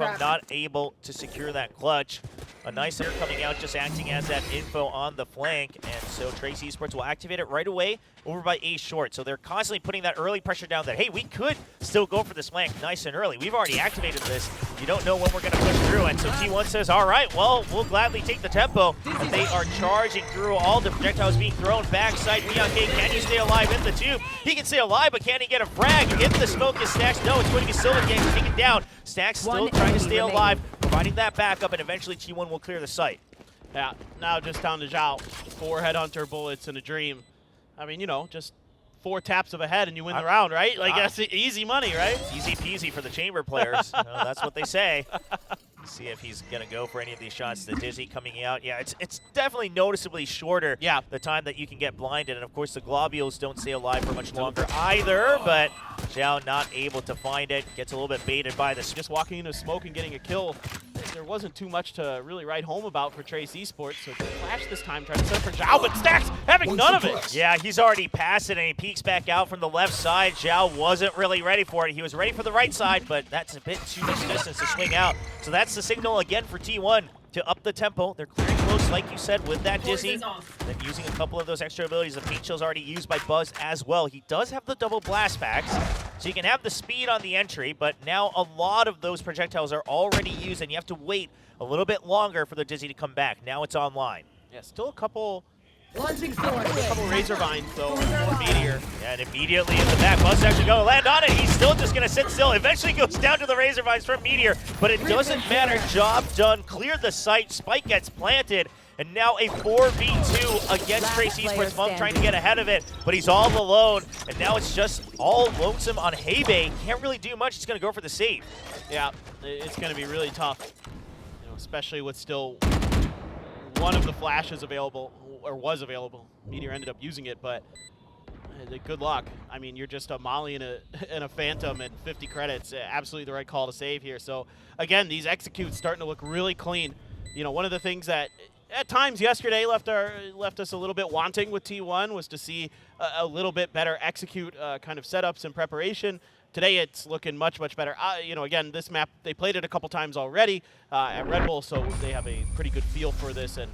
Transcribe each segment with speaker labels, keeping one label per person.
Speaker 1: from not able to secure that clutch. A nice air coming out, just acting as that info on the flank, and so Trace Esports will activate it right away over by A short. So they're constantly putting that early pressure down that, hey, we could still go for this flank nice and early. We've already activated this. You don't know when we're going to push through, and so T1 says, all right, well, we'll gladly take the tempo. And they are charging through all the projectiles being thrown backside. Neon King, can you stay alive in the tube? He can stay alive, but can he get a frag? If the smoke is Stacks, no, it's going to be Silver King taken down. Stacks still trying to stay alive, providing that backup, and eventually T1 will clear the site.
Speaker 2: Yeah, now just down to Zhao. 4 headhunter bullets in a dream. I mean, you know, just 4 taps of a head and you win the round, right? Like, that's easy money, right?
Speaker 1: Easy peasy for the chamber players. You know, that's what they say. See if he's going to go for any of these shots. The Dizzy coming out. Yeah, it's definitely noticeably shorter, the time that you can get blinded. And, of course, the globules don't stay alive for much longer either. But Zhao not able to find it. Gets a little bit baited by the...
Speaker 2: Just walking into smoke and getting a kill. There wasn't too much to really write home about for Trace Esports. So Flash this time trying to set up for Zhao, but Stacks having none of it.
Speaker 1: Yeah, he's already passed it, and he peeks back out from the left side. Zhao wasn't really ready for it. He was ready for the right side, but that's a bit too much distance to swing out. So that's the signal again for T1 to up the tempo. They're clearing close, like you said, with that Dizzy. Then using a couple of those extra abilities. The paint shell's already used by Buzz as well. He does have the double blast packs, so you can have the speed on the entry, but now a lot of those projectiles are already used, and you have to wait a little bit longer for the Dizzy to come back. Now it's online.
Speaker 2: Yeah, still a couple Razor Vines, though, for Meteor.
Speaker 1: Yeah, and immediately in the back, Buzz is actually going to land on it. He's still just going to sit still. Eventually goes down to the Razor Vines from Meteor, but it doesn't matter. Job done. Clear the site. Spike gets planted. And now a 4v2 against Trace Esports. Monk trying to get ahead of it, but he's all alone. And now it's just all lonesome on Hebe. Can't really do much. He's going to go for the save.
Speaker 2: Yeah, it's going to be really tough, you know, especially with still one of the flashes available, or was available. Meteor ended up using it, but good luck. I mean, you're just a Molly and a Phantom and 50 credits. Absolutely the right call to save here. So, again, these executes starting to look really clean. You know, one of the things that at times yesterday left us a little bit wanting with T1 was to see a little bit better execute kind of setups and preparation. Today it's looking much, much better. You know, again, this map, they played it a couple times already at Red Bull, so they have a pretty good feel for this and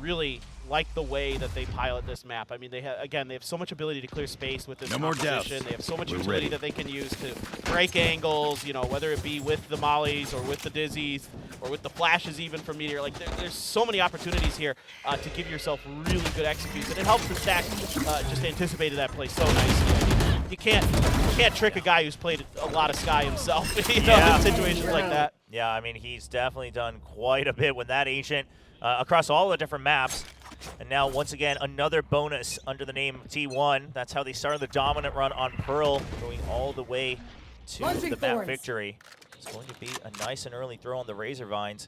Speaker 2: really like the way that they pilot this map. I mean, they have so much ability to clear space with this composition. They have so much utility that they can use to break angles, you know, whether it be with the Mollies or with the Dizzies or with the flashes even from Meteor. Like, there's so many opportunities here to give yourself really good executes, and it helps the Stack just anticipated that play so nicely. I mean, you can't trick a guy who's played a lot of Sky himself, you know, in situations like that.
Speaker 1: Yeah, I mean, he's definitely done quite a bit with that Ancient across all the different maps. And now, once again, another bonus under the name T1. That's how they started the dominant run on Pearl, going all the way to the map victory. It's going to be a nice and early throw on the Razor Vines.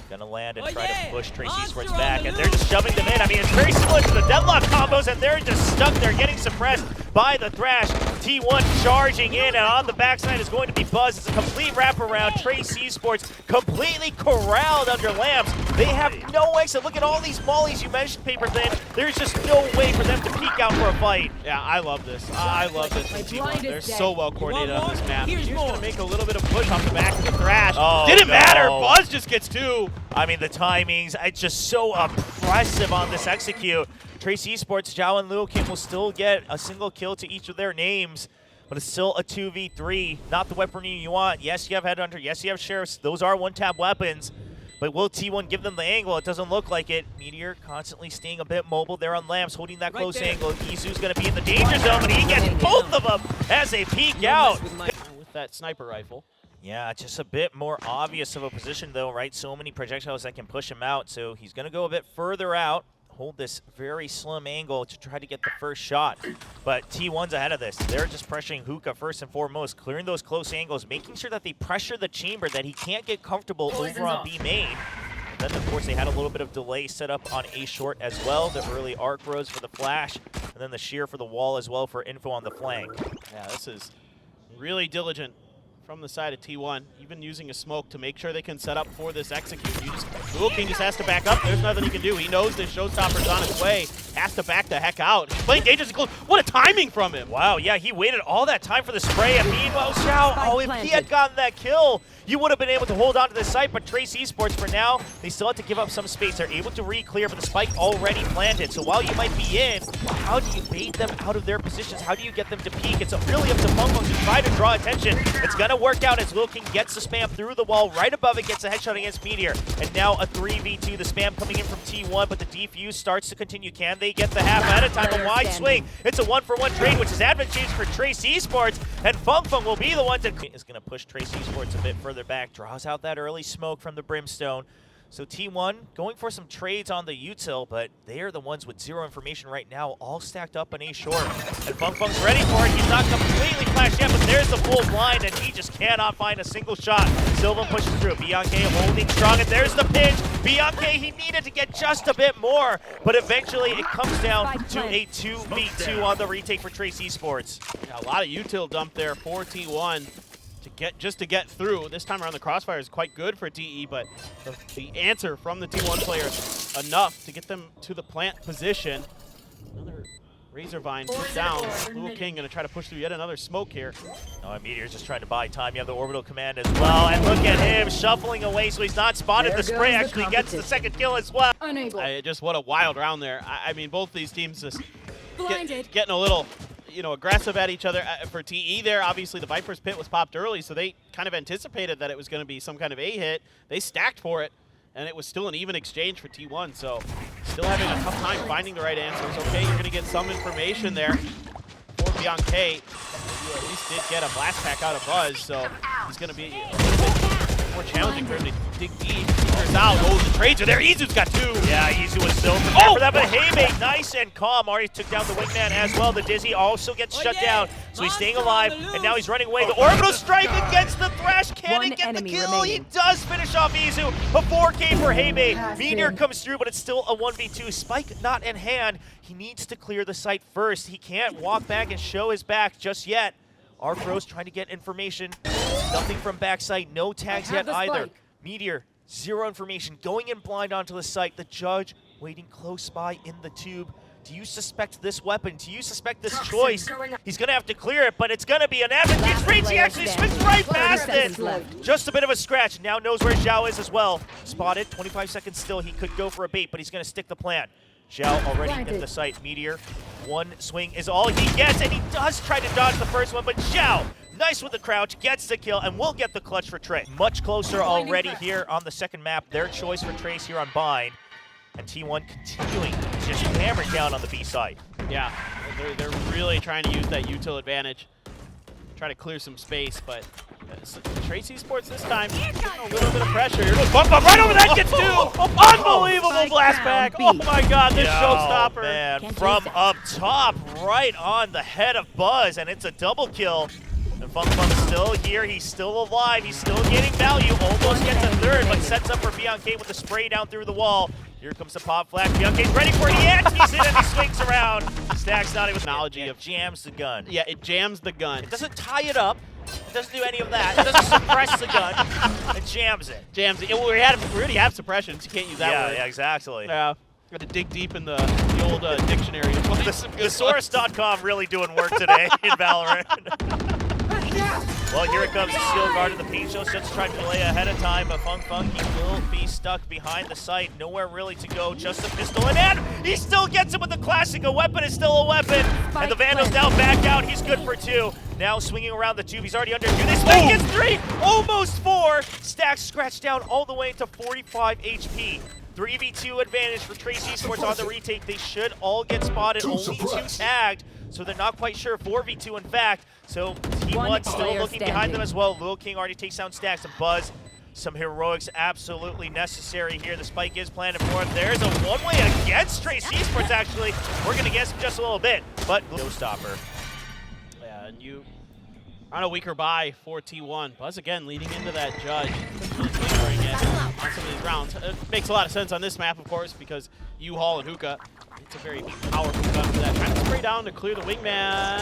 Speaker 1: Gonna land and try to push Trace Esports back, and they're just shoving them in. I mean, it's very similar to the Deadlock combos, and they're just stuck there, getting suppressed by the Thrash. T1 charging in, and on the backside is going to be Buzz. It's a complete wraparound. Trace Esports completely corralled under lamps. They have no exit. Look at all these mollies you mentioned, Paper Thin. There's just no way for them to peek out for a fight.
Speaker 2: Yeah, I love this. I love this from T1. They're so well coordinated on this map. Here's going to make a little bit of push off the back of the Thrash. Didn't matter. Buzz just gets 2.
Speaker 1: I mean, the timings, it's just so oppressive on this execute. Trace Esports, Zhao and Luo Kim will still get a single kill to each of their names, but it's still a 2v3. Not the weapon you want. Yes, you have Headhunter. Yes, you have Sheriffs. Those are one-tap weapons. But will T1 give them the angle? It doesn't look like it. Meteor constantly staying a bit mobile there on lamps, holding that close angle. Izu's going to be in the danger zone, and he gets both of them as they peek out.
Speaker 2: With that sniper rifle.
Speaker 1: Yeah, just a bit more obvious of a position, though, right? So many projectiles that can push him out, so he's going to go a bit further out, hold this very slim angle to try to get the first shot. But T1's ahead of this. They're just pressuring Hookah first and foremost, clearing those close angles, making sure that they pressure the chamber, that he can't get comfortable over on B main. And then, of course, they had a little bit of delay set up on A short as well. The early arc rose for the flash, and then the shear for the wall as well for info on the flank.
Speaker 2: Yeah, this is really diligent from the side of T1, even using a smoke to make sure they can set up for this execute. King just has to back up. There's nothing he can do. He knows this showstopper's on its way. Has to back the heck out. He's playing dangerously close. What a timing from him.
Speaker 1: Wow, yeah, he waited all that time for the spray. And meanwhile, Xiao, if he had gotten that kill, you would have been able to hold on to the site. But Trace Esports, for now, they still have to give up some space. They're able to re-clear, but the spike already planted. So while you might be in, how do you bait them out of their positions? How do you get them to peek? It's really up to Gwangju to try to draw attention. It's going to work out as King gets the spam through the wall. Right above it, gets a headshot against Meteor. And now a 3v2. The spam coming in from T1, but the defuse starts to continue. Can they get the half at a time? A wide swing. It's a 1-for-1 trade, which is advantageous for Trace Esports. And Fung will be the one to is going to push Trace Esports a bit further back. Draws out that early smoke from the Brimstone. So T1 going for some trades on the util, but they are the ones with zero information right now, all stacked up in A short. And Fung's ready for it. He's not completely flashed yet, but there's the full blind, and he just cannot find a single shot. Sylvan pushes through. Bianca holding strong, and there's the pinch. Bianca, he needed to get just a bit more, but eventually it comes down to a 2v2 on the retake for Trace Esports.
Speaker 2: Yeah, a lot of util dump there for T1. Just to get through. This time around, the crossfire is quite good for TE, but the answer from the T1 players enough to get them to the plant position. Another Razor Vine put down. King going to try to push through yet another smoke here.
Speaker 1: Oh, and Meteor's just trying to buy time. You have the orbital command as well, and look at him shuffling away, so he's not spotted. The spray actually gets the second kill as well.
Speaker 2: Just what a wild round there. I mean, both these teams just getting a little aggressive at each other. For TE there, obviously the Viper's pit was popped early, so they kind of anticipated that it was going to be some kind of A hit. They stacked for it, and it was still an even exchange for T1, so still having a tough time finding the right answers. Okay, you're going to get some information there for Bianca. You at least did get a blast pack out of Buzz, so he's going to be a little bit more challenging for him to dig deep. Figures out, the trades are there. Izu's got two.
Speaker 1: Yeah, Izu was still prepared for that, but Heimei, nice and calm. Already took down the wingman as well. The Dizzy also gets shut down, so he's staying alive, and now he's running away. The orbital strike against the Thrash. Can he get the kill? Remaining. He does finish off Izu. A 4K for Heimei. Meteor comes through, but it's still a 1v2. Spike not in hand. He needs to clear the site first. He can't walk back and show his back just yet. Arthro's trying to get information. Nothing from backside. No tags yet either. Meteor, zero information. Going in blind onto the site. The judge waiting close by in the tube. Do you suspect this weapon? Do you suspect this choice? He's going to have to clear it, but it's going to be an advantage. Reach, he actually swings right past it. Just a bit of a scratch. Now knows where Xiao is as well. Spotted, 25 seconds still. He could go for a bait, but he's going to stick the plan. Xiao already in the site. Meteor, one swing is all he gets, and he does try to dodge the first one, but Xiao, nice with the crouch, gets the kill, and will get the clutch for Trace. Much closer already here on the second map. Their choice for Trace here on Bind. And T1 continuing to just hammer down on the B side.
Speaker 2: Yeah, they're really trying to use that util advantage. Try to clear some space, but Trace Esports this time getting a little bit of pressure. Here goes Bump right over that, gets two! Unbelievable blast pack! Oh my god, this showstopper!
Speaker 1: Man, from up top, right on the head of Buzz, and it's a double kill. And Funk's still here, he's still alive, he's still getting value, almost gets a third, but sets up for Bianca with the spray down through the wall. Here comes the pop flash. Bianca's ready for it. He antes it and he swings around. Stacks not even analogy of jams the gun.
Speaker 2: Yeah, it jams the gun.
Speaker 1: It doesn't tie it up. It doesn't do any of that. It doesn't suppress the gun. It jams it.
Speaker 2: Jams it. Well, we already have suppressions. You can't use that word.
Speaker 1: Yeah, exactly.
Speaker 2: Yeah. Got to dig deep in the old dictionary.
Speaker 1: Thesaurus.com really doing work today in Valorant. Well, here it comes. Steel guard in the paint show. Just trying to delay ahead of time, but Fung, he will be stuck behind the site. Nowhere really to go. Just a pistol in hand. He still gets it with the classic. A weapon is still a weapon. And the Vandal's now back out. He's good for two. Now swinging around the tube. He's already under two. This thing gets three. Almost four. Stacks scratched down all the way to 45 HP. 3v2 advantage for Trace Esports on the retake. They should all get spotted. Only two tagged, so they're not quite sure. 4v2 in fact. So T1 still looking behind them as well. King already takes down Stacks, and Buzz. Some heroics absolutely necessary here. The spike is planted for him. There's a one-way against Trace Esports actually. We're gonna guess him just a little bit, but no stopper.
Speaker 2: Yeah, and you on a weaker buy for T1. Buzz again leading into that judge. Lingering it on some of these rounds. It makes a lot of sense on this map, of course, because U-Haul and Hookah, it's a very powerful gun for that kind of spray down to clear the wingman.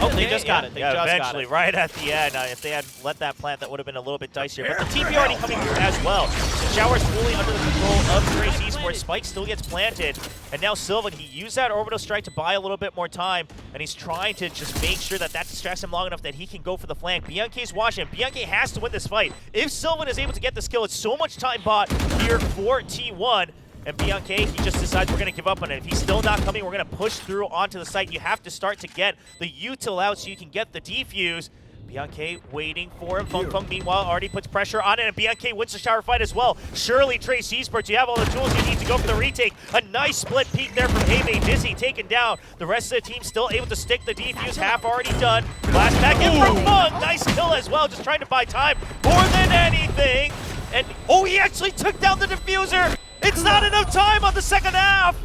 Speaker 2: Oh, they just got it. They just
Speaker 1: eventually,
Speaker 2: got it.
Speaker 1: right at the end. If they had let that plant, that would have been a little bit dicier. But the TP already coming through as well. The Shower's fully under the control of Trace Esports. Spike still gets planted. And now Sylvan, he used that orbital strike to buy a little bit more time. And he's trying to just make sure that distracts him long enough that he can go for the flank. Bianchi's watching. Bianchi has to win this fight. If Sylvan is able to get the skill, it's so much time bought here for T1. And Bianchi, he just decides we're going to give up on it. If he's still not coming, we're going to push through onto the site. You have to start to get the util out so you can get the defuse. Bianchi waiting for him. Fung Fung, meanwhile, already puts pressure on it, and Bianchi wins the shower fight as well. Surely, Trace Esports, you have all the tools you need to go for the retake. A nice split peek there from Hebe. Dizzy taken down. The rest of the team still able to stick the defuse. Half already done. Blast back in from Fung. Nice kill as well, just trying to buy time more than anything. And, oh, he actually took down the diffuser. It's not enough time on the second half.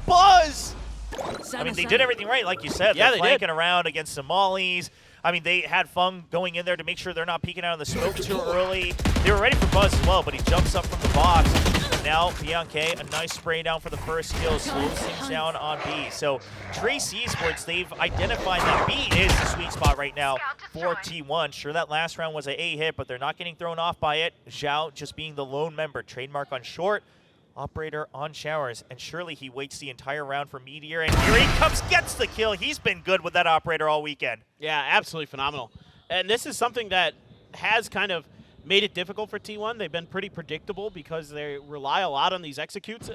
Speaker 1: Buzz. I mean, they did everything right, like you said.
Speaker 2: Yeah,
Speaker 1: They're
Speaker 2: they
Speaker 1: flanking
Speaker 2: did.
Speaker 1: around against Somalis. I mean, they had Fung going in there to make sure they're not peeking out of the smoke too early. They were ready for Buzz as well, but he jumps up from the box. And now, Bianchi, a nice spray down for the first kill, slows things down on B. So, Trace Esports, they've identified that B is the sweet spot right now for T1. Sure, that last round was an A hit, but they're not getting thrown off by it. Zhao just being the lone member, trademark on short. Operator on showers, and surely he waits the entire round for Meteor, and here he comes, gets the kill. He's been good with that operator all weekend.
Speaker 2: Yeah, absolutely phenomenal. And this is something that has kind of made it difficult for T1. They've been pretty predictable because they rely a lot on these executes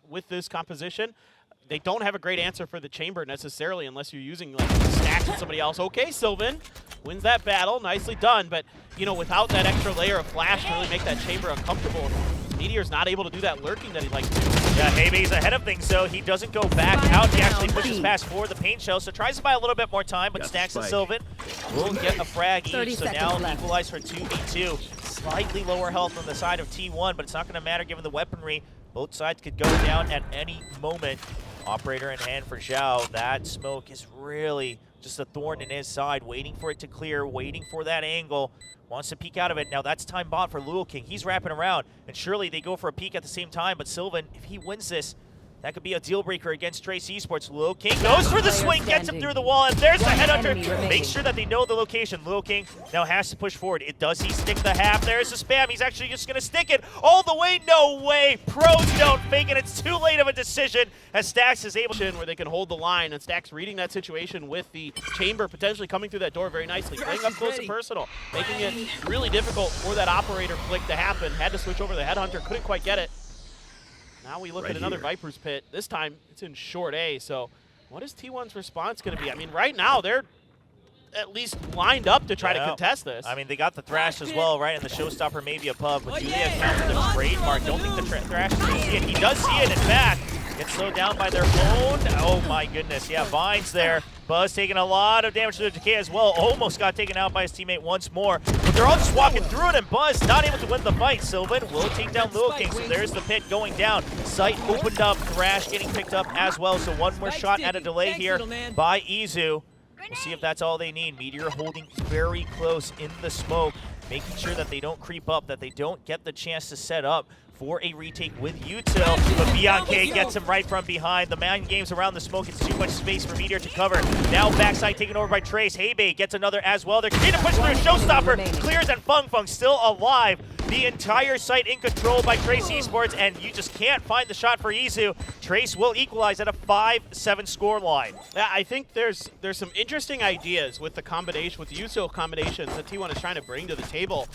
Speaker 2: with this composition. They don't have a great answer for the chamber necessarily unless you're using like stacks with somebody else. Okay, Sylvan wins that battle, nicely done. But you know, without that extra layer of flash to really make that chamber uncomfortable, Meteor's not able to do that lurking that he'd like to do.
Speaker 1: Yeah, Hebe's ahead of things, so he doesn't go back out. He actually pushes past for the paint shell, so tries to buy a little bit more time, but Stacks and Sylvan will get a frag each. So now equalize for 2v2. Slightly lower health on the side of T1, but it's not going to matter given the weaponry. Both sides could go down at any moment. Operator in hand for Zhao. That smoke is really just a thorn in his side, waiting for it to clear, waiting for that angle. Wants to peek out of it. Now that's time bought for Lil King. He's wrapping around, and surely they go for a peek at the same time, but Sylvan, if he wins this, that could be a deal breaker against Trace Esports. Lil King goes for the swing, gets him through the wall, and there's the headhunter. Make sure that they know the location. Lil King now has to push forward. Does he stick the half? There's the spam. He's actually just going to stick it all the way. No way. Pros don't fake it. It's too late of a decision as Stacks is able to.
Speaker 2: Where they can hold the line, and Stacks reading that situation with the chamber potentially coming through that door very nicely. Playing up close and personal, making it really difficult for that operator flick to happen. Had to switch over to the headhunter, couldn't quite get it. Now we look at another Viper's Pit. This time it's in short A, so what is T1's response going to be? I mean, right now they're at least lined up to try to contest this.
Speaker 1: I mean, they got the Thrash as well, right? And the Showstopper maybe above, but do they account for the trademark? Don't think the Thrash is going to see it. He does see it, in fact. Gets slowed down by their own. Oh my goodness, yeah, Vines there. Buzz taking a lot of damage to the decay as well. Almost got taken out by his teammate once more. But they're all just walking through it, and Buzz not able to win the fight. Sylvan will take down Lil King, so there's the pit going down. Sight opened up, Thrash getting picked up as well, so one more shot at a delay here by Izu. We'll see if that's all they need. Meteor holding very close in the smoke, making sure that they don't creep up, that they don't get the chance to set up for a retake with util, but Bianchi gets him right from behind. The man games around the smoke. It's too much space for Meteor to cover. Now backside taken over by Trace. Hebe gets another as well. They're trying to push through. Showstopper clears, and Fung Fung still alive. The entire site in control by Trace Esports, and you just can't find the shot for Izu. Trace will equalize at a 5-7 score line.
Speaker 2: Yeah, I think there's some interesting ideas with the combination, with the util combinations that T1 is trying to bring to the table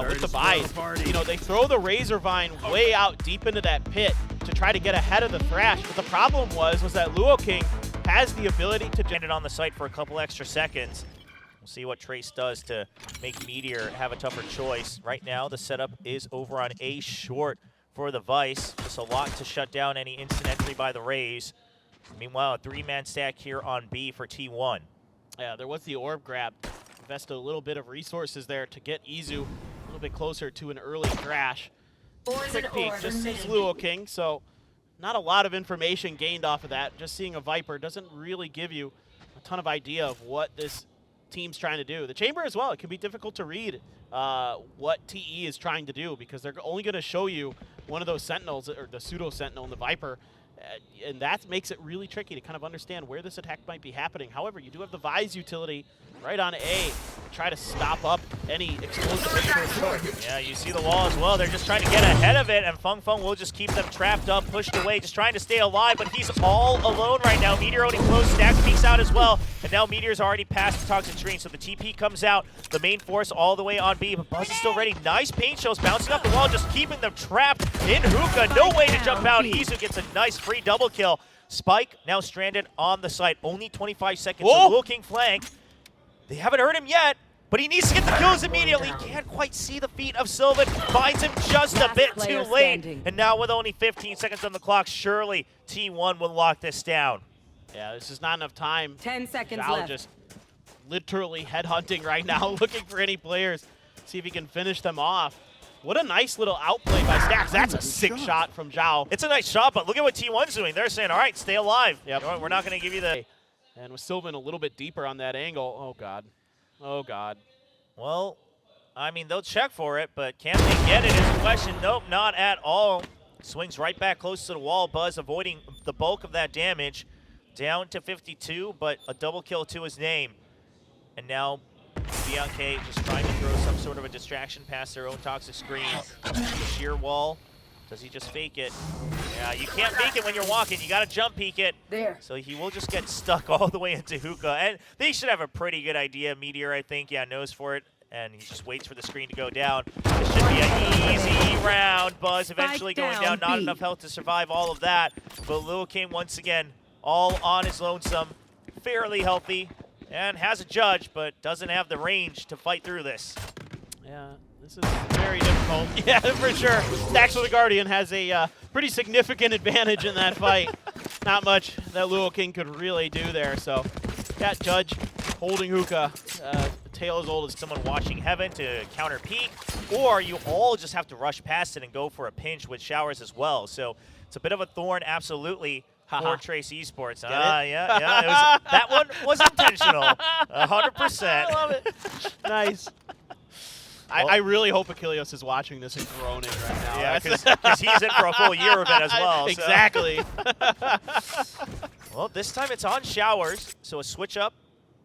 Speaker 2: with the buys. You know, they throw the Razor Vine way out deep into that pit to try to get ahead of the Thrash, but the problem was that Luo King has the ability to
Speaker 1: get it on the site for a couple extra seconds. We'll see what Trace does to make Meteor have a tougher choice. Right now, the setup is over on A short for the Vice. Just a lot to shut down any instant entry by the Rays. Meanwhile, a three-man stack here on B for T1.
Speaker 2: Yeah, there was the orb grab. Invest a little bit of resources there to get Izu a little bit closer to an early crash. Quick peek, just sees Luo King, so not a lot of information gained off of that. Just seeing a Viper doesn't really give you a ton of idea of what this team's trying to do. The chamber as well, it can be difficult to read what TE is trying to do because they're only going to show you one of those sentinels, or the pseudo sentinel and the Viper, And that makes it really tricky to kind of understand where this attack might be happening. However, you do have the Vise utility right on A. Try to stop up any explosive hit.
Speaker 1: Yeah, you see the wall as well. They're just trying to get ahead of it, and Feng Feng will just keep them trapped up, pushed away, just trying to stay alive, but he's all alone right now. Meteor already close, Stacks peeks out as well, and now Meteor's already past the toxic screen, so the TP comes out, the main force all the way on B, but Buzz is still ready. Nice paint shells bouncing up the wall, just keeping them trapped in hookah. No way to jump out. Izu gets a nice free double kill. Spike now stranded on the site, only 25 seconds, so looking flank. They haven't hurt him yet, but he needs to get the kills immediately. Can't quite see the feet of Sylvan. Finds him just a bit too late. And now with only 15 seconds on the clock, surely T1 will lock this down.
Speaker 2: Yeah, this is not enough time.
Speaker 3: 10 seconds
Speaker 2: Zhao
Speaker 3: left.
Speaker 2: just literally headhunting right now, looking for any players. See if he can finish them off. What a nice little outplay by Stacks. That's a sick shot from Zhao.
Speaker 1: It's a nice shot, but look at what T1's doing. They're saying, all right, stay alive. Yep. We're not going to give you the...
Speaker 2: And with Sylvan a little bit deeper on that angle. Oh, God. Oh, God.
Speaker 1: Well, I mean, they'll check for it, but can they get it is the question. Nope, not at all. Swings right back close to the wall. Buzz avoiding the bulk of that damage. Down to 52, but a double kill to his name. And now Bianca just trying to throw some sort of a distraction past their own toxic screen. The sheer wall. Does he just fake it? Yeah, you can't fake it when you're walking. You got to jump peek it.
Speaker 3: There.
Speaker 1: So he will just get stuck all the way into hookah. And they should have a pretty good idea. Meteor, I think, yeah, knows for it. And he just waits for the screen to go down. It should be an easy round. Buzz eventually going down. Not enough health to survive all of that. But Lil King, once again, all on his lonesome. Fairly healthy. And has a judge, but doesn't have the range to fight through this.
Speaker 2: Yeah, this is very difficult. Yeah, for sure. Stacks with the Guardian has a pretty significant advantage in that fight. Not much that Lil King could really do there. So, that judge holding hookah. Tale as old as
Speaker 1: someone watching Heaven to counter peek, or you all just have to rush past it and go for a pinch with showers as well. So it's a bit of a thorn, absolutely, for Trace Esports. Yeah. That one was intentional, 100%.
Speaker 2: I love it. Nice. Well, I really hope Achilles is watching this and groaning right now.
Speaker 1: Yeah, because he's in for a full year of it as well.
Speaker 2: Exactly.
Speaker 1: So. Well, this time it's on showers, so a switch up.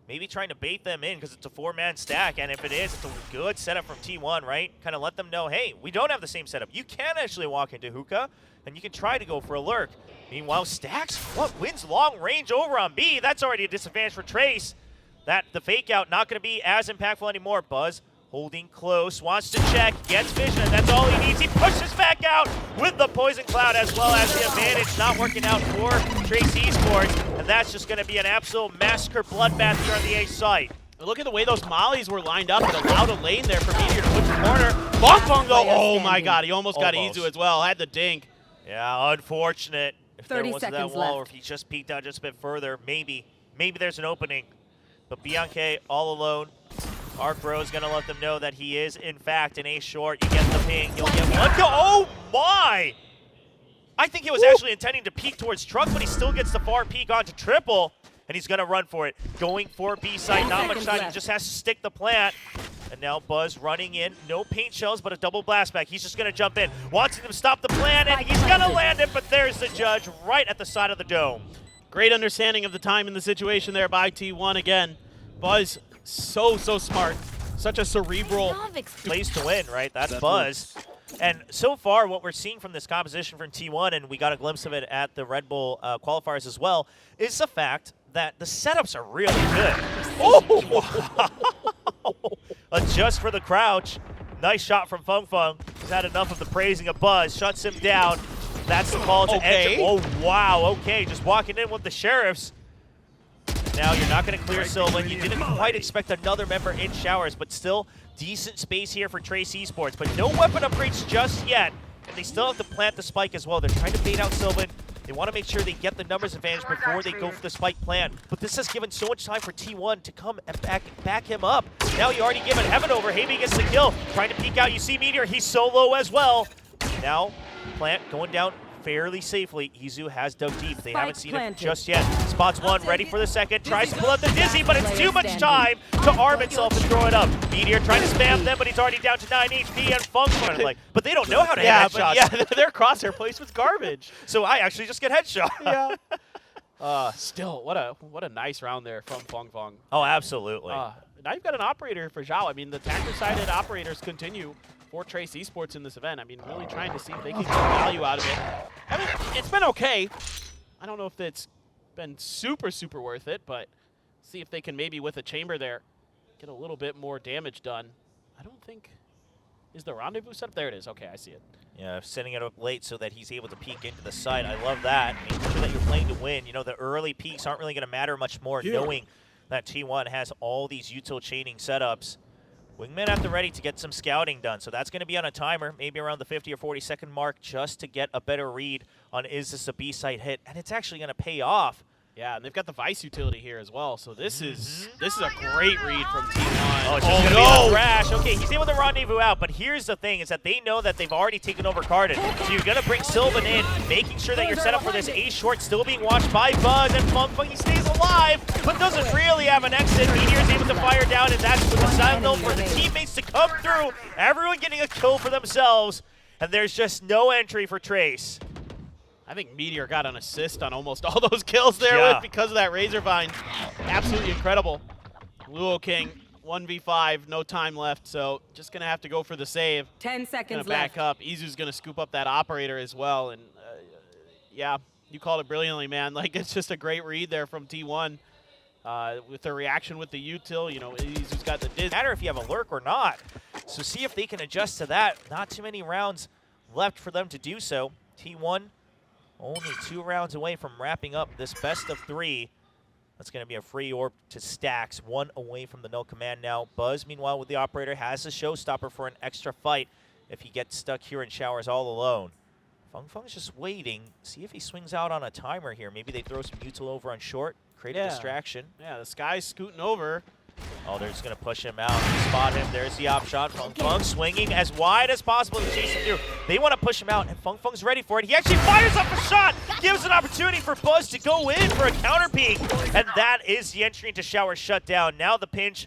Speaker 1: Maybe trying to bait them in because it's a four-man stack, and if it is, it's a good setup from T1, right? Kind of let them know, hey, we don't have the same setup. You can actually walk into hookah, and you can try to go for a lurk. Meanwhile, Stacks, wins long range over on B? That's already a disadvantage for Trace. The fake out not going to be as impactful anymore. Buzz holding close, wants to check, gets vision, and that's all he needs. He pushes back out with the Poison Cloud as well as the advantage not working out for Trace Esports, and that's just going to be an absolute massacre bloodbath here on the A site.
Speaker 2: Look at the way those mollies were lined up. It allowed a lane there for Meteor to push the corner. Feng though, oh my God, he almost got Izu as well. Had the dink.
Speaker 1: Yeah, unfortunate. If there
Speaker 3: 30
Speaker 1: wasn't that
Speaker 3: seconds
Speaker 1: wall,
Speaker 3: left.
Speaker 1: or if he just peeked out just a bit further, maybe there's an opening. But Bianca all alone. Arc Bro is going to let them know that he is, in fact, an ace short. You get the ping. You'll get one kill. Oh, my! I think he was actually intending to peek towards Truck, but he still gets the far peek onto triple, and he's going to run for it. Going for B side. Not much time. He just has to stick the plant. And now Buzz running in. No paint shells, but a double blast back. He's just going to jump in. Wants him to stop the plant, and he's going to land it, but there's the judge right at the side of the dome.
Speaker 2: Great understanding of the time and the situation there by T1 again. Buzz, so smart. Such a cerebral
Speaker 1: place to win, right? That's Buzz. And so far, what we're seeing from this composition from T1, and we got a glimpse of it at the Red Bull qualifiers as well, is the fact that the setups are really good. Oh! Wow. Adjust for the crouch. Nice shot from Feng Feng. He's had enough of the praising of Buzz. Shuts him down. That's the call to enter. Oh, wow. Okay, just walking in with the Sheriffs. Now you're not going to clear Sylvan. You didn't quite expect another member in showers, but still decent space here for Trace Esports. But no weapon upgrades just yet. And they still have to plant the spike as well. They're trying to bait out Sylvan. They want to make sure they get the numbers advantage before they go for the spike plant. But this has given so much time for T1 to come and back him up. Now you already given Heaven over. Havey gets the kill. Trying to peek out. You see Meteor. He's so low as well. Now plant going down fairly safely. Izu has dug deep. They haven't seen
Speaker 3: planted.
Speaker 1: it just yet. Spots one, ready for the second. Tries to pull out the Dizzy, but it's too much time to arm itself and throw it up. Meteor trying to spam them, but he's already down to 9 HP, and Funk's like, but they don't know how to hit headshots.
Speaker 2: Yeah, their crosshair placement's garbage.
Speaker 1: So I actually just get headshot.
Speaker 2: Yeah. Still, what a nice round there from Fung Fung.
Speaker 1: Oh, absolutely.
Speaker 2: Now you've got an operator for Zhao. I mean, the Tactor-sided operators continue for Trace Esports in this event. I mean, really trying to see if they can get value out of it. I mean, it's been okay. I don't know if it's been super, super worth it, but see if they can maybe, with a chamber there, get a little bit more damage done. I don't think... Is the rendezvous set up? There it is. Okay, I see it.
Speaker 1: Yeah, setting it up late so that he's able to peek into the site. I love that. Making sure that you're playing to win. You know, the early peaks aren't really going to matter much more, knowing that T1 has all these util chaining setups. Wingman at the ready to get some scouting done. So that's going to be on a timer, maybe around the 50 or 40 second mark, just to get a better read on is this a B-site hit. And it's actually going to pay off.
Speaker 2: Yeah, and they've got the Vice utility here as well, so this is a great read from T1.
Speaker 1: Oh, it's just going to be the crash. Okay, he's able to rendezvous out, but here's the thing, is that they know that they've already taken over Cardin. So you're going to bring Sylvan in, making sure that you're set up for this A short, still being watched by Buzz, and Fung Fung, he stays alive, but doesn't really have an exit. Meteor's able to fire down, and that's with the Sentinel for the teammates to come through. Everyone getting a kill for themselves, and there's just no entry for Trace.
Speaker 2: I think Meteor got an assist on almost all those kills there because of that Razor Vine. Absolutely incredible. Luo King, 1v5, no time left, so just going to have to go for the save.
Speaker 3: 10 seconds
Speaker 2: gonna back up. Izu's going to scoop up that operator as well, and yeah, you called it brilliantly, man. Like, it's just a great read there from T1. With the reaction with the util, you know, Izu's got the Diz.
Speaker 1: Matter if you have a lurk or not. So see if they can adjust to that. Not too many rounds left for them to do so. T1 only 2 rounds away from wrapping up this best of 3. That's going to be a free orb to Stacks. 1 away from the no command now. Buzz, meanwhile, with the operator, has a showstopper for an extra fight if he gets stuck here in showers all alone. Fung Fung's just waiting. See if he swings out on a timer here. Maybe they throw some util over on short, create a distraction.
Speaker 2: Yeah, the Sky's scooting over.
Speaker 1: Oh, they're just going to push him out. Spot him. There's the op shot. Fung Fung swinging as wide as possible to chase him through. They want to push him out, and Fung Fung's ready for it. He actually fires up a shot, gives an opportunity for Buzz to go in for a counter peek, and that is the entry into shower shut down. Now the pinch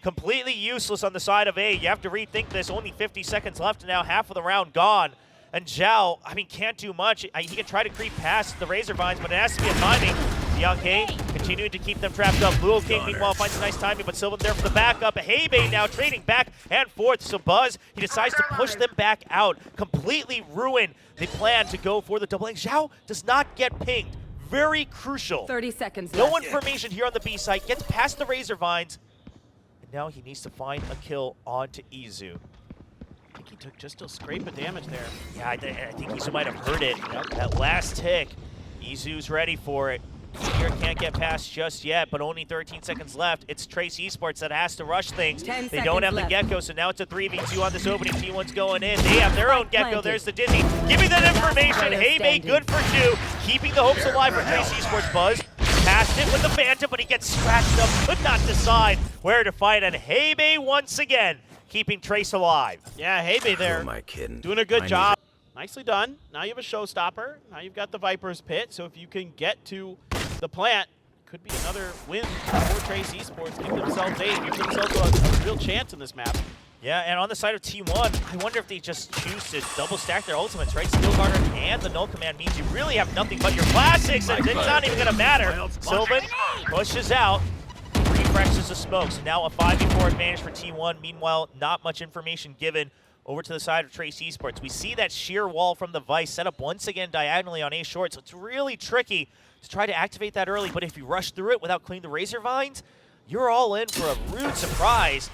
Speaker 1: completely useless on the side of A. You have to rethink this. Only 50 seconds left now, half of the round gone. And Zhao, I mean, can't do much. He can try to creep past the Razor Vines, but it has to be a timing. Younghae continuing to keep them trapped up. Luo King, meanwhile, finds a nice timing, but Sylvan there for the backup. Heibei now trading back and forth. So Buzz, he decides to push them back out, completely ruin the plan to go for the double egg. Zhao does not get pinged. Very crucial.
Speaker 3: 30 seconds
Speaker 1: No
Speaker 3: left.
Speaker 1: information here on the B site. Gets past the Razor Vines. And now he needs to find a kill onto Izu.
Speaker 2: I think he took just a scrape of damage there.
Speaker 1: Yeah, I think Izu might have heard it. That last tick, Izu's ready for it. Here can't get past just yet, but only 13 seconds left. It's Trace Esports that has to rush things. They don't have the Gecko, so now it's a 3v2 on this opening. T1's going in. They have their own Gecko. There's the Dizzy. Giving that information. Heibei good for 2. Keeping the hopes alive for Trace Esports. Buzz passed it with the Phantom, but he gets scratched up. Could not decide where to fight. And Heibei once again keeping Trace alive.
Speaker 2: Yeah, Heibei there. Doing a good job. Nicely done. Now you have a showstopper. Now you've got the Viper's Pit. So if you can get to the plant, could be another win for Trace Esports. Give themselves 8. Give themselves a real chance in this map.
Speaker 1: Yeah, and on the side of T1, I wonder if they just choose to double stack their ultimates, right? Steel Garter and the null command means you really have nothing but your classics, and it's not even gonna matter. Sylvan pushes out, refreshes the smoke. So now a 5v4 advantage for T1. Meanwhile, not much information given over to the side of Trace Esports. We see that sheer wall from the Vice set up once again diagonally on A short, so it's really tricky to try to activate that early, but if you rush through it without clearing the Razor Vines, you're all in for a rude surprise.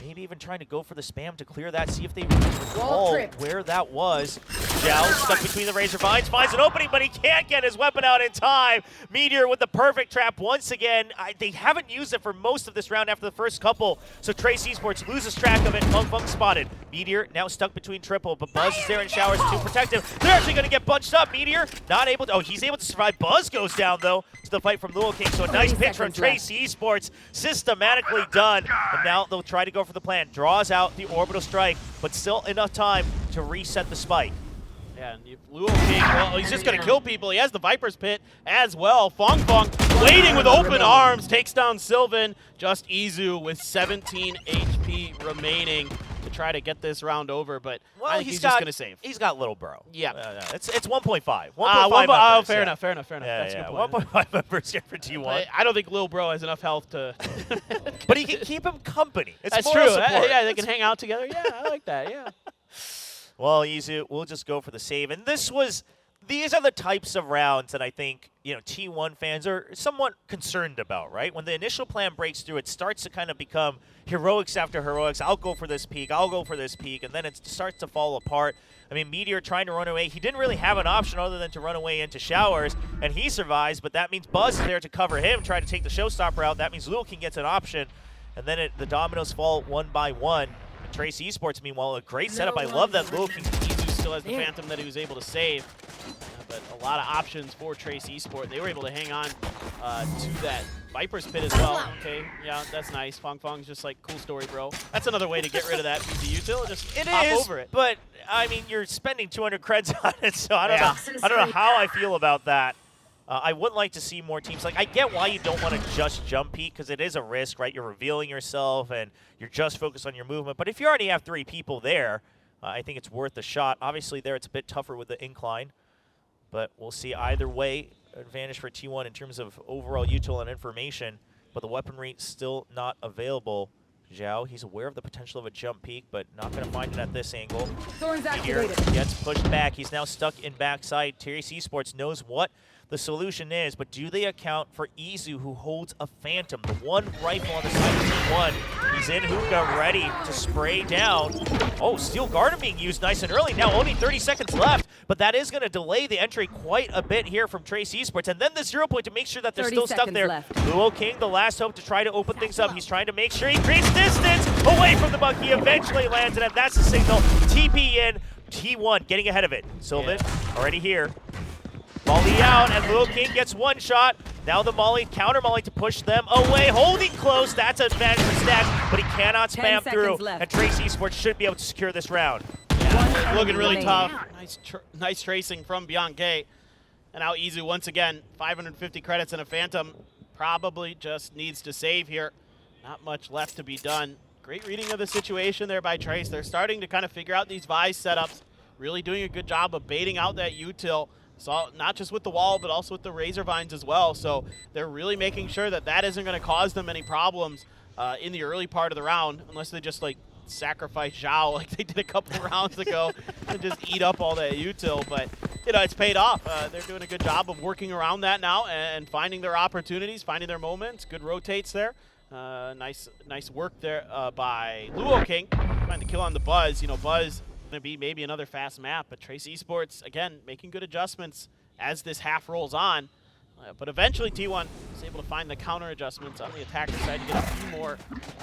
Speaker 1: Maybe even trying to go for the spam to clear that, see if they recall where that was. Zhao stuck between the Razor Vines, finds an opening, but he can't get his weapon out in time. Meteor with the perfect trap once again. They haven't used it for most of this round after the first couple, so Trace Esports loses track of it. Fung Fung spotted. Meteor now stuck between triple, but Buzz is there in showers, too protective. They're actually going to get bunched up. Meteor not able to, he's able to survive. Buzz goes down, though, to the fight from Luo King, so a nice pitch from Trace Esports, systematically done. And now they'll try to go for the plan. Draws out the orbital strike, but still enough time to reset the spike.
Speaker 2: Yeah, and Luo King, well, he's just going to kill people. He has the Viper's Pit as well. Fong waiting with open arms, takes down Sylvan. Just Izu with 17 HP remaining to try to get this round over, but I think he's just going to save.
Speaker 1: He's got Little Bro.
Speaker 2: Yeah.
Speaker 1: It's 1.5. 1.5
Speaker 2: oh, fair
Speaker 1: members,
Speaker 2: enough. That's a good point.
Speaker 1: 1.5 members here for T1.
Speaker 2: I don't think Lil Bro has enough health to...
Speaker 1: But he can keep him company. It's
Speaker 2: That's
Speaker 1: moral
Speaker 2: true.
Speaker 1: support.
Speaker 2: Yeah, they can hang out together. Yeah, I like that, yeah.
Speaker 1: Well, Izu, we'll just go for the save. And these are the types of rounds that I think, T1 fans are somewhat concerned about, right? When the initial plan breaks through, it starts to kind of become heroics after heroics. I'll go for this peak, I'll go for this peak, and then it starts to fall apart. I mean, Meteor trying to run away. He didn't really have an option other than to run away into showers, and he survives, but that means Buzz is there to cover him, trying to take the showstopper out. That means Lil King gets an option, and then the dominoes fall one by one. And Trace Esports, meanwhile, a great setup. I love that Lil King
Speaker 2: still has the Phantom that he was able to save, but a lot of options for Trace Esports. They were able to hang on to that Viper's Pit as well. Okay, yeah, that's nice. Fong's just like, cool story, bro. That's another way to get rid of that PC util. Just hop over it.
Speaker 1: But I mean, you're spending 200 creds on it, so I don't know how I feel about that. I would like to see more teams. Like, I get why you don't want to just jump peek, because it is a risk, right? You're revealing yourself, and you're just focused on your movement. But if you already have 3 people there, I think it's worth a shot. Obviously, there it's a bit tougher with the incline, but we'll see either way. Advantage for T1 in terms of overall util and information, but the weaponry still not available. Zhao, he's aware of the potential of a jump peek, but not going to find it at this angle. Meteor gets pushed back. He's now stuck in backside. Trace Esports knows what the solution is, but do they account for Izu, who holds a Phantom, the one rifle on the side of T1? He's in hookah, ready to spray down. Oh, Steel Garden being used nice and early. Now only 30 seconds left, but that is going to delay the entry quite a bit here from Trace Esports. And then the 0 point to make sure that they're still stuck there. Luo King, the last hope to try to open things up. He's trying to make sure he creates distance away from the bug. He eventually lands it, and that's the signal. TP in, T1 getting ahead of it. Sylvan already here. Molly out, and Lil King gets one shot. Now the Molly, counter Molly to push them away. Holding close, that's an advantage for Stacks, but he cannot spam through. And Trace Esports should be able to secure this round.
Speaker 2: Yeah, looking really tough. Nice tracing from Beyond Gate. And now Izu once again, 550 credits and a Phantom. Probably just needs to save here. Not much left to be done. Great reading of the situation there by Trace. They're starting to kind of figure out these Vise setups. Really doing a good job of baiting out that util. So not just with the wall, but also with the Razor Vines as well. So they're really making sure that that isn't going to cause them any problems in the early part of the round, unless they just like sacrifice Zhao like they did a couple rounds ago and just eat up all that util. But it's paid off. They're doing a good job of working around that now and finding their opportunities, finding their moments. Good rotates there. Nice work there by Luo King, trying to kill on the Buzz. Buzz going to be maybe another fast map, but Trace Esports, again, making good adjustments as this half rolls on. But eventually T1 is able to find the counter adjustments on the attacker side to get a few more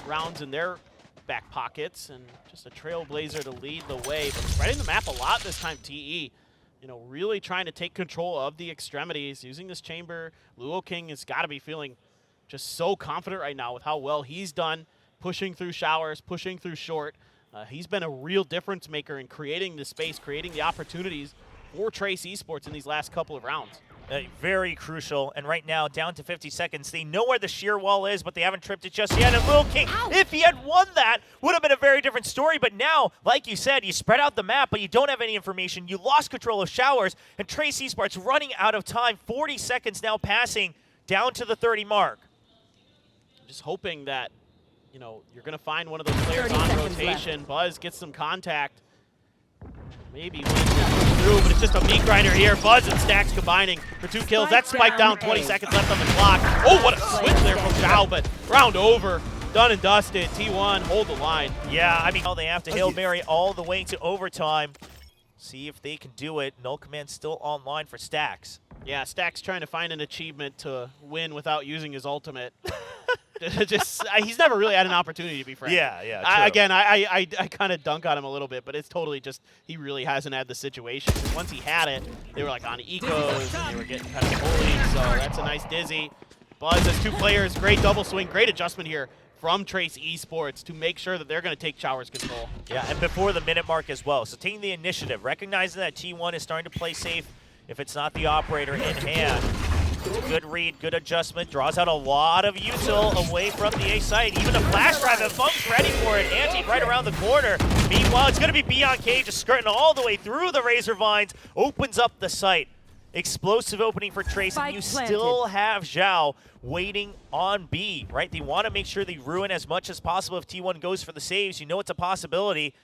Speaker 2: rounds in their back pockets, and just a Trailblazer to lead the way. But spreading the map a lot this time, TE. Really trying to take control of the extremities, using this chamber. Luo King has got to be feeling just so confident right now with how well he's done, pushing through showers, pushing through short. He's been a real difference maker in creating the space, creating the opportunities for Trace Esports in these last couple of rounds.
Speaker 1: Very crucial, and right now, down to 50 seconds. They know where the shear wall is, but they haven't tripped it just yet. And Lil King, if he had won that, would have been a very different story. But now, like you said, you spread out the map, but you don't have any information. You lost control of showers, and Trace Esports running out of time. 40 seconds now passing down to the 30 mark.
Speaker 2: Just hoping that you're going to find one of those players on rotation. Buzz gets some contact. Maybe wins it through, but it's just a meat grinder here. Buzz and Stacks combining for 2 kills. That spike down, 20 seconds left on the clock. Oh, what a switch there from Zhao, but round over. Done and dusted. T1 hold the line.
Speaker 1: Yeah, I mean, they have to Hail Mary all the way to overtime. See if they can do it. Null Command still online for Stacks.
Speaker 2: Yeah, Stacks trying to find an achievement to win without using his ultimate. He's never really had an opportunity to be frank.
Speaker 1: Yeah.
Speaker 2: I kind of dunk on him a little bit, but it's totally just he really hasn't had the situation. Once he had it, they were like on ecos and they were getting kind of bullied. So that's a nice dizzy. Buzz has 2 players, great double swing, great adjustment here from Trace Esports to make sure that they're going to take Shower's control.
Speaker 1: Yeah, and before the minute mark as well. So taking the initiative, recognizing that T1 is starting to play safe if it's not the operator in hand. It's a good read, good adjustment, draws out a lot of util away from the A site. Even a flash drive, and Funk's ready for it. Anti right around the corner. Meanwhile, it's going to be BeyondK just skirting all the way through the Razor Vines, opens up the site. Explosive opening for Trace, and you still have Zhao waiting on B, right? They want to make sure they ruin as much as possible if T1 goes for the saves. You know it's a possibility.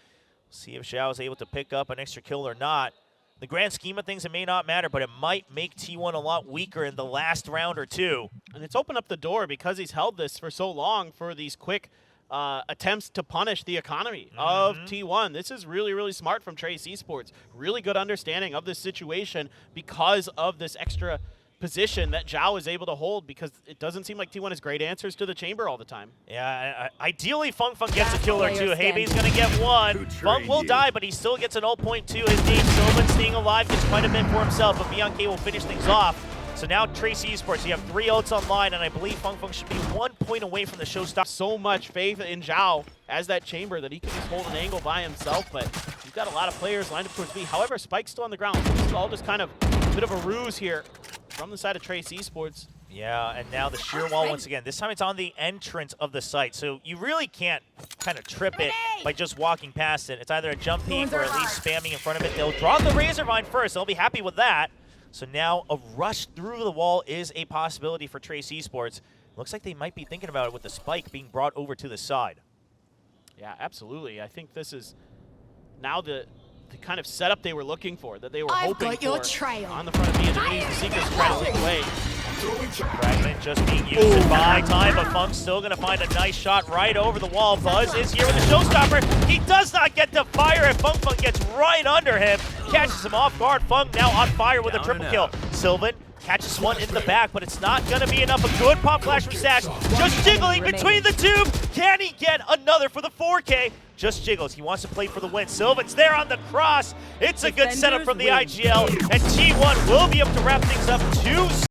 Speaker 1: See if Zhao is able to pick up an extra kill or not. The grand scheme of things, it may not matter, but it might make T1 a lot weaker in the last round or two.
Speaker 2: And it's opened up the door because he's held this for so long for these quick attempts to punish the economy of T1. This is really, really smart from Trace Esports. Really good understanding of this situation because of this extra position that Zhao is able to hold, because it doesn't seem like T1 has great answers to the chamber all the time.
Speaker 1: Yeah, ideally Funk gets a kill or two. Heibe's going to get one. Funk will die, but he still gets an 0.2. His name, Sylvan, staying alive, gets quite a bit for himself, but BeyondK will finish things off. So now Trace Esports, you have 3 ults online, and I believe Funk should be 1 point away from the showstopper.
Speaker 2: So much faith in Zhao as that chamber that he can just hold an angle by himself, but you've got a lot of players lined up towards B. However, Spike's still on the ground. This is all just kind of a bit of a ruse here from the side of Trace Esports.
Speaker 1: Yeah, and now the sheer wall once again. This time it's on the entrance of the site, so you really can't kind of trip it by just walking past it. It's either a jump peek or at least spamming in front of it. They'll draw the Razor Vine first. They'll be happy with that. So now a rush through the wall is a possibility for Trace Esports. Looks like they might be thinking about it with the spike being brought over to the side.
Speaker 2: Yeah, absolutely. I think this is now the kind of setup they were looking for, that they were hoping for on the front of me, and they're going to use the Seekers to try to leak away.
Speaker 1: Fragment just being used to buy time, but Funk's still going to find a nice shot right over the wall. Buzz is here with the showstopper. He does not get to fire, and Funk gets right under him. Catches him off guard. Funk now on fire with a triple kill. Sylvan catches one in the back, but it's not going to be enough. A good pop flash from Stash. Just jiggling between the tube. Can he get another for the 4K? Just jiggles. He wants to play for the win. Sylvan's there on the cross. It's a good setup from the IGL, and T1 will be able to wrap things up 2